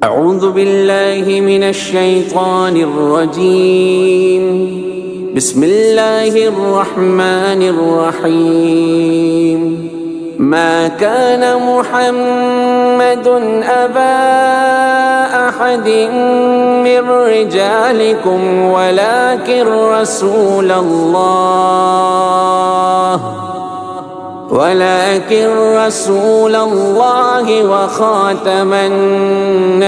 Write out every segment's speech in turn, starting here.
اعوذ باللہ من الشیطان الرجیم بسم اللہ الرحمن الرحیم ما كان محمد أبا أحد من رجالكم ولكن رسول الله وخاتم النبيين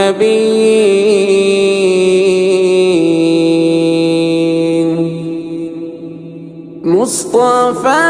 مصطفى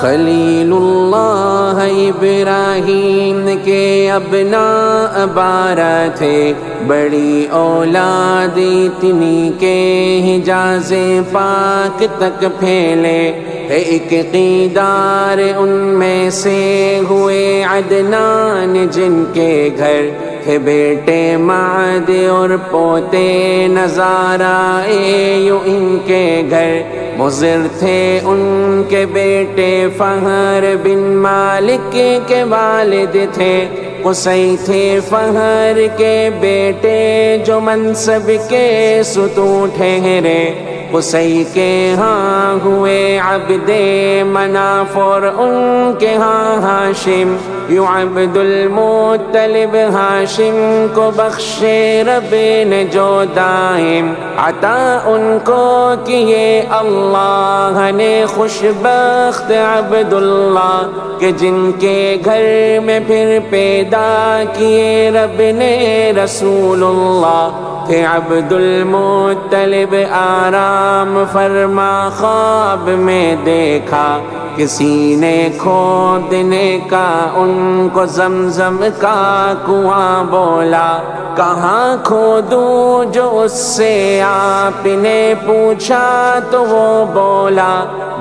خلیل اللہ ابراہیم کے ابناء بارہ تھے، بڑی اولاد اتنی کے حجاز پاک تک پھیلے، ایک قیدار ان میں سے ہوئے عدنان، جن کے گھر تھے بیٹے معد اور پوتے نظارہ، یوں ان کے گھر مضر تھے ان کے بیٹے، فہر بن مالک کے والد تھے، قصی تھے فہر کے بیٹے، جو منصب کے ستون ٹھہرے، قصی کے ہاں ہوئے عبد مناف اور ان کے ہاں ہاشم، یوں عبد المطلب ہاشم کو بخشے رب نے جو دائم، عطا ان کو کیے اللہ نے خوش بخت عبداللہ، کہ جن کے گھر میں پھر پیدا کیے رب نے رسول اللہ، تھے عبد المطلب آرام فرما، خواب میں دیکھا کسی نے کھودنے کا ان کو زمزم کا کنواں، بولا کہاں کھودوں جو اس سے آپ نے پوچھا، تو وہ بولا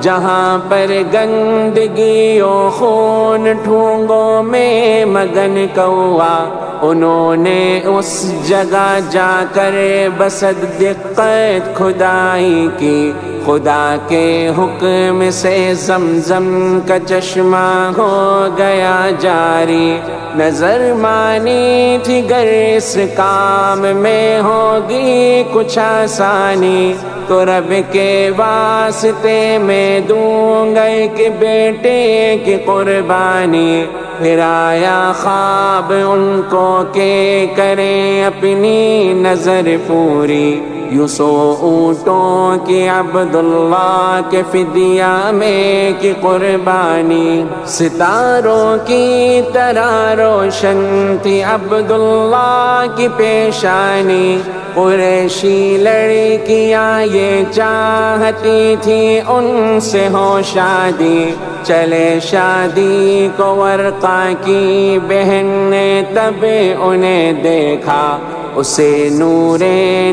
جہاں پر گندگی و خون ٹھونگوں میں مگن کوا، انہوں نے اس جگہ جا کر بسد دقت کھدائی کی، خدا کے حکم سے زمزم کا چشمہ ہو گیا جاری، نظر مانی تھی گر اس کام میں ہوگی کچھ آسانی، تو رب کے واسطے میں دوں گا ایک بیٹے کی قربانی، پھر آیا خواب ان کو کہ کریں اپنی نظر پوری، یوں سو اونٹوں کی عبداللہ کے فدیہ میں کی قربانی، ستاروں کی طرح روشن تھی عبداللہ کی پیشانی، قریشی لڑکیاں یہ چاہتی تھی ان سے ہو شادی، چلے شادی کو ورقہ کی بہن نے تب انہیں دیکھا، اسے نور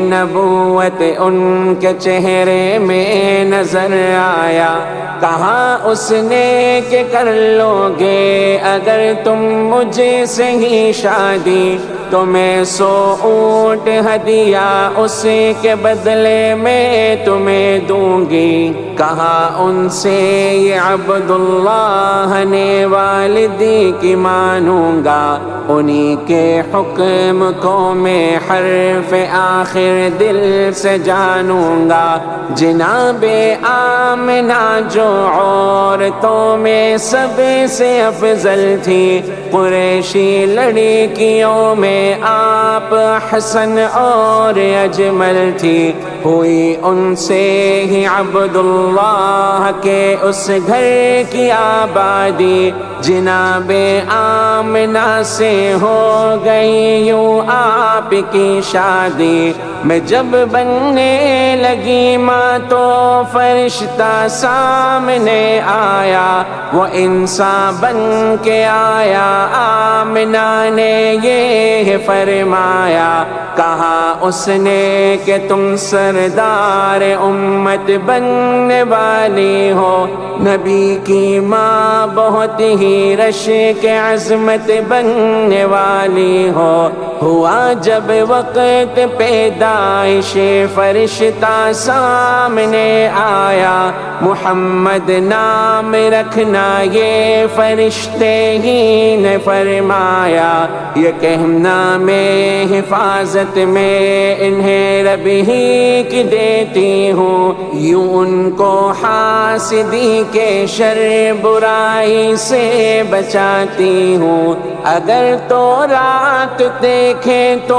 نبوت ان کے چہرے میں نظر آیا، کہا اس نے کہ کر لو گے اگر تم مجھ سے ہی شادی، تو میں 100 اونٹ ہدیہ اس کے بدلے میں تمہیں دوں گی، کہا ان سے یہ عبداللہ نے والدی کی مانوں گا، انہی کے حکم کو میں حرف آخر دل سے جانوں گا، جناب آمنہ جو عورتوں میں سب سے افضل تھی، قریشی لڑکیوں میں آپ حسن اور اجمل تھی، ہوئی ان سے ہی عبداللہ کے اس گھر کی آبادی، جناب آمنہ سے ہو گئی یوں آپ کی شادی، میں جب بننے لگی ماں تو فرشتہ سامنے آیا، وہ انسان بن کے آیا، آمنہ نے یہ فرمایا کہا اس نے کہ تم سردار امت بننے والی ہو، نبی کی ماں بہت ہی رشک عظمت بننے والی ہو۔ ہوا جب وقت پیدائش فرشتہ سامنے آیا، محمد نام رکھنا یہ فرشتے ہی نے فرمایا، یہ کہنا میں حفاظت میں انہیں رب ہی کی دیتی ہوں، یوں ان کو حاسدی کے شر برائی سے بچاتی ہوں۔ اگر تو رات دیکھیں تو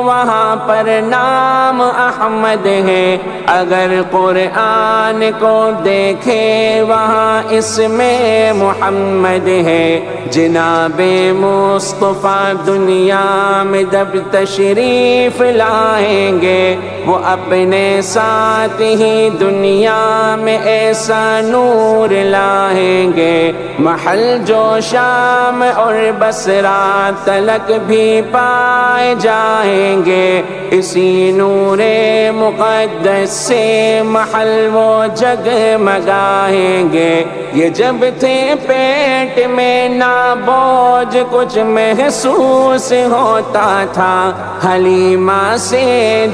وہاں پر نام احمد ہے، اگر قرآن کو دیکھیں وہاں اس میں محمد ہے۔ جناب مصطفیٰ دنیا میں جب تشریف لائیں گے، وہ اپنے ساتھ ہی دنیا میں ایسا نور لائیں گے، محل جو شام اور بصرہ تلک بھی پائے جائیں گے، اسی نور مقدس سے محل وہ جگمگائیں گے۔ یہ جب تھے پیٹ میں نہ بوجھ کچھ محسوس ہوتا تھا، حلیمہ سے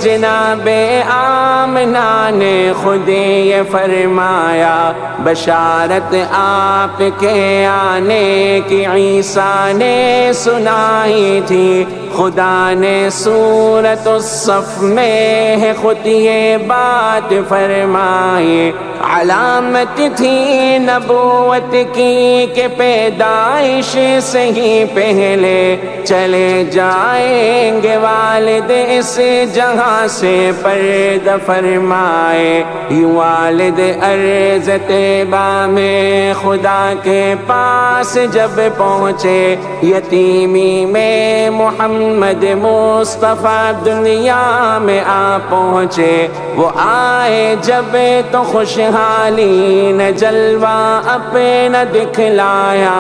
جناب آمنہ نے خود یہ فرمایا، بشارت آپ کے آنے کی عیسیٰ نے سنائی تھی، خدا نے سورۃ الصف میں ہے خود یہ بات فرمائی۔ علامت تھی نبوت کی کہ پیدائش سے ہی پہلے چلے جائیں گے والد اس جہاں سے پردہ فرمائے۔ یوں والد عرض طیبہ میں خدا کے پاس جب پہنچے، یتیمی میں محمد مصطفیٰ دنیا میں آ پہنچے۔ وہ آئے جب تو خوشحالی نے جلوہ اپنا دکھلایا،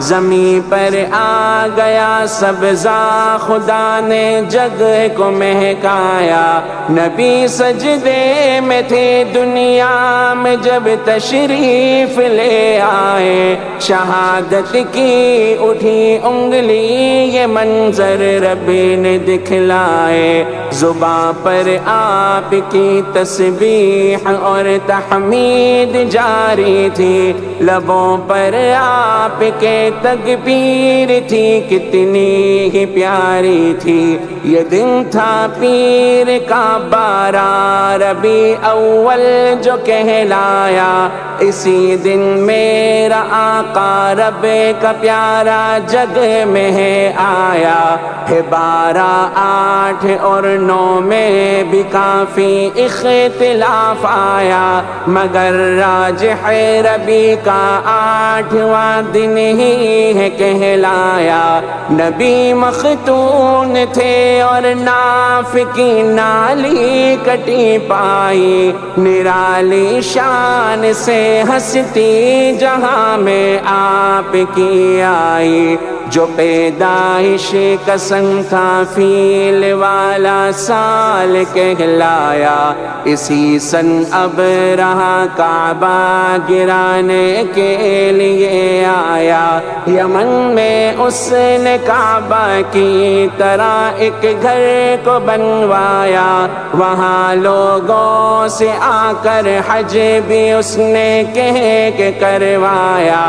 زمین پر آ گیا سبزہ، خدا نے جگ کو مہکایا۔ نبی سجدے میں تھے دنیا میں جب تشریف لے آئے، شہادت کی اٹھی انگلی یہ منظر رب نے دکھلائے، زباں پر آپ کی تسبیح اور تحمید جاری تھی، لبوں پر آپ کے تکبیر تھی، کتنی ہی پیاری تھی۔ یہ دن تھا پیر کا 12 ربیع اول جو کہلایا، اسی دن میرا آقا رب کا پیارا جگ میں ہے آیا ہے۔ 12، 8 اور 9 میں بھی کافی اختلاف آیا، مگر راجح ربیع کا 8واں دن ہی ہے کہلایا۔ نبی مختون تھے اور ناف کی نالی کٹی پائی، نرالی شان سے ہستی جہاں میں آپ کی آئی، جو پیدائش کا سن تھا فیل والا سال کہلایا، اسی سن اب رہا کعبہ گرانے کے لیے آیا۔ یمن میں اس نے کعبہ کی طرح ایک گھر کو بنوایا، وہاں لوگوں سے آ کر حج بھی اس نے کہہ کے کروایا۔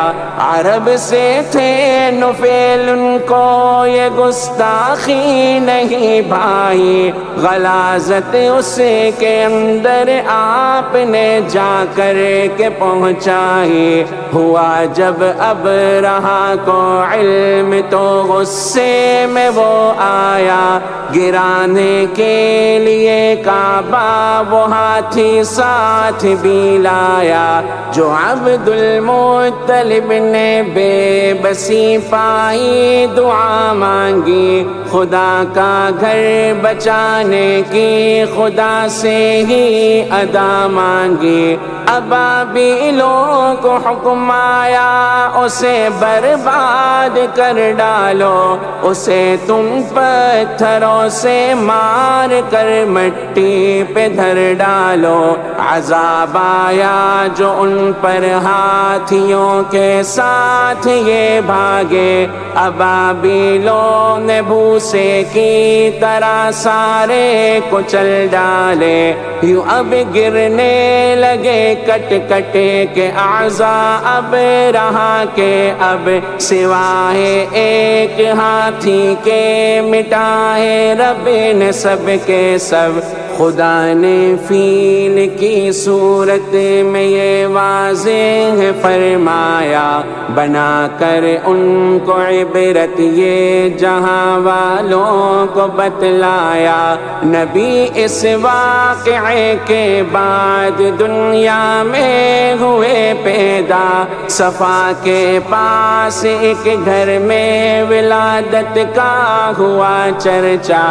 عرب سے تھے نفیل، ان کو یہ گستاخی نہیں بھائی، غلاظت اس کے اندر آپ نے جا کر کے پہنچائی۔ ہوا جب اب رہا کو علم تو غصے میں وہ آیا، گرانے کے لیے کعبہ وہ ہاتھی ساتھ بھی لایا، جو عبد المطلب نے بے بسی پائی دعا مانگی، خدا کا گھر بچانے کی خدا سے ہی ادا مانگی۔ ابابیلوں کو حکم آیا اسے برباد کر ڈالو، اسے تم پتھروں سے مار کر مٹی پہ دھر ڈالو۔ عذاب آیا جو ان پر ہاتھیوں کے ساتھ یہ بھاگے، ابابیلوں نے بھوسے کی طرح سارے کو چل ڈالے۔ یوں اب گرنے لگے کٹ کٹ کے اعضاء، اب رہا کہ اب سوائے ایک ہاتھی کے مٹائے رب نے سب کے سب۔ خدا نے فیل کی صورت میں یہ واضح فرمایا، بنا کر ان کو عبرت یہ جہاں والوں کو بتلایا۔ نبی اس واقعے کے بعد دنیا میں ہوئے پیدا، صفا کے پاس ایک گھر میں ولادت کا ہوا چرچا۔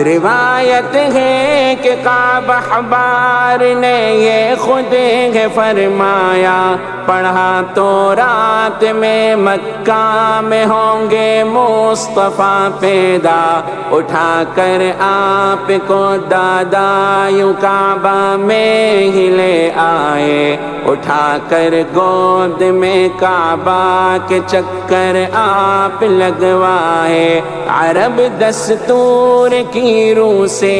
روایت ہے کہ کعب احبار نے یہ خود فرمایا، پڑھا تو رات میں مکہ میں ہوں گے مصطفیٰ پیدا۔ اٹھا کر آپ کو دادا یوں کعبہ میں ہی لے آئے، اٹھا کر گود میں کعبہ کے چکر آپ لگوائے۔ عرب دستور کی روح سے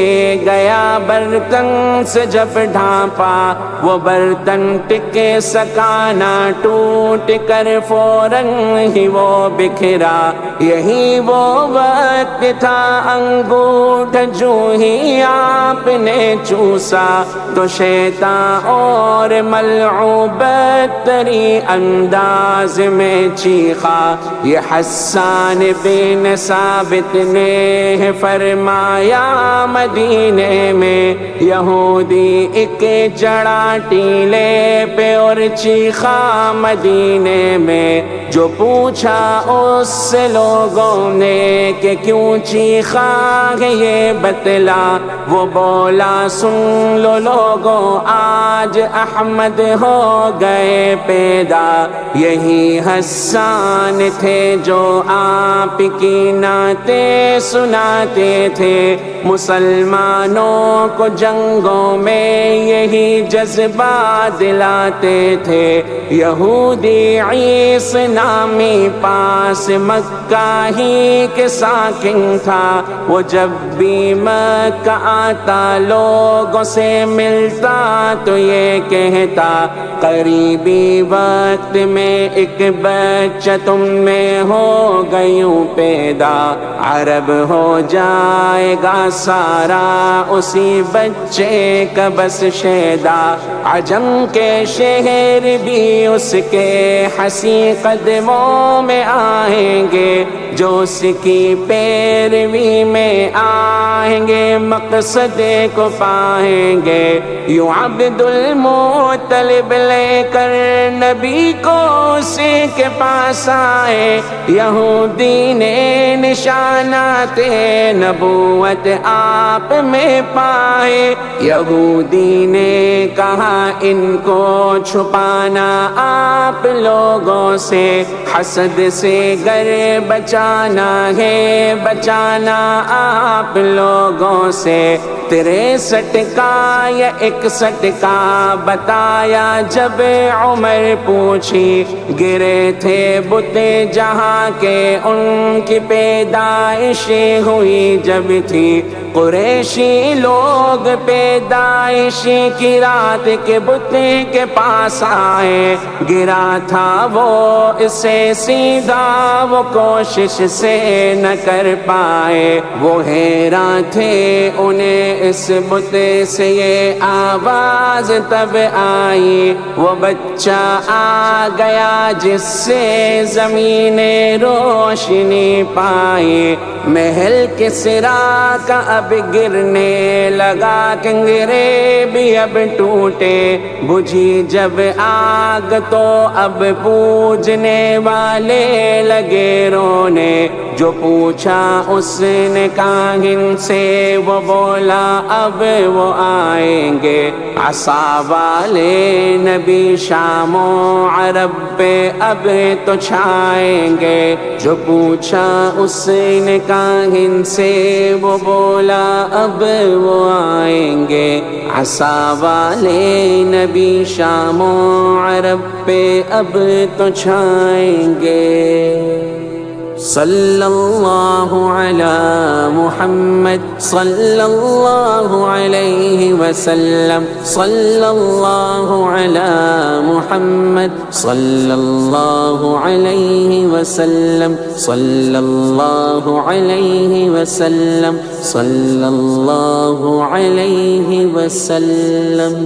گیا برتن سے جب ڈھانپا، وہ برتن ٹکے سکا نہ، ٹوٹ کر فوراً ہی وہ بکھرا۔ یہی وہ وقت تھا انگوٹھ جو ہی آپ نے چوسا تو شیطان اور ملعوبت تری انداز میں چیخا۔ یہ حسان بن ثابت نے فرمایا، مدینے میں یہودی ایک چڑھا ٹیلے پہ اور چیخا مدینے میں۔ جو پوچھا اس سے لوگوں نے کہ کیوں چیخا ہے یہ بتلا، وہ بولا سن لو لوگوں آج احمد ہو گئے پیدا۔ یہی حسان تھے جو آپ کی نعتیں سناتے تھے، مسلمانوں کو جنگوں میں یہی جذبہ دلاتے تھے۔ یہودی عیسی نامی پاس مکہ ہی کے ساکن تھا، وہ جب بھی مکہ آتا لوگوں سے ملتا تو یہ کہتا، قریبی وقت میں ایک بچہ تم میں ہو گیوں پیدا۔ عرب ہو جائے گا سارا اسی بچے کا بس شیدا، عجم کے شہر بھی اس کے حسین قدموں میں آئیں گے، جو اس کی پیروی میں آئیں گے مقصد کو پائیں گے۔ یوں عبد المطلب لے کر نبی کو اسی کے پاس آئے، یہودی نے نشانات نبوت آپ میں پائے۔ یہودی نے کہا ان کو چھپانا آپ لوگوں سے، حسد سے گر بچانا ہے بچانا آپ لوگوں سے۔ 63 کا یا 61 کا بتایا جب عمر پوچھی، گرے تھے بت جہاں کے ان کی پیدائش ہوئی جب تھی۔ قریشی لوگ پیدائش کی رات کے بت کے پاس آئے، گرا تھا وہ اسے سیدھا وہ کوشش سے نہ کر پائے۔ وہ حیران تھے انہیں اس بت سے یہ آواز تب آئی، وہ بچہ آ گیا جس سے زمین روشنی پائی۔ محل کسریٰ کا اب گرنے لگا، کنگرے بھی اب ٹوٹے، بجھی جب آگ تو اب پوجنے والے لگے رونے۔ جو پوچھا اس نے کاہن سے وہ بولا اب وہ آئیں گے عصا والے نبی شام و عرب پہ اب تو چھائیں گے جو پوچھا اس نے کاہن سے وہ بولا اب وہ آئیں گے عصا والے نبی شام و عرب پہ اب تو چھائیں گے صلی اللہ علی محمد صلی اللہ علیہ وسلم صلی اللہ علی محمد صلی اللہ علیہ وسلم صلی اللہ علیہ وسلم صلی اللہ علیہ وسلم